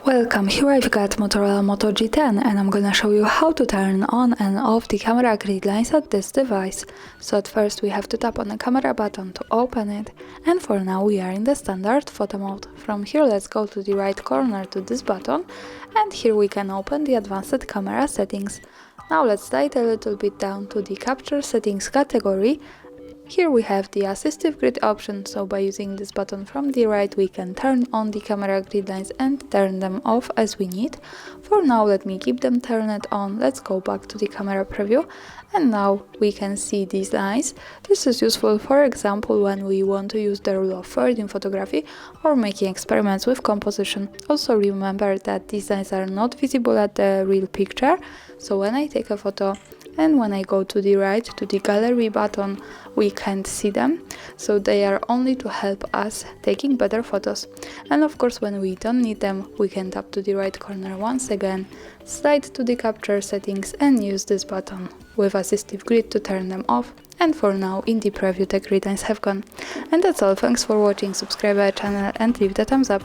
Welcome, here I've got Motorola Moto G10 and I'm gonna show you how to turn on and off the camera grid lines at this device. So at first we have to tap on the camera button to open it, and for now we are in the standard photo mode. From here let's go to the right corner to this button, and here we can open the advanced camera settings. Now let's slide a little bit down to the capture settings category. Here we have the assistive grid option, so by using this button from the right we can turn on the camera grid lines and turn them off as we need. For now let me keep them turned on. Let's go back to the camera preview, and now we can see these lines. This is useful, for example, when we want to use the rule of thirds in photography or making experiments with composition. Also remember that these lines are not visible at the real picture, so when I take a photo and when I go to the right to the gallery button, we can't see them, so they are only to help us taking better photos. And of course when we don't need them, we can tap to the right corner once again, slide to the capture settings and use this button with assistive grid to turn them off. And for now in the preview the grid lines have gone. And that's all, thanks for watching, subscribe our channel and leave the thumbs up.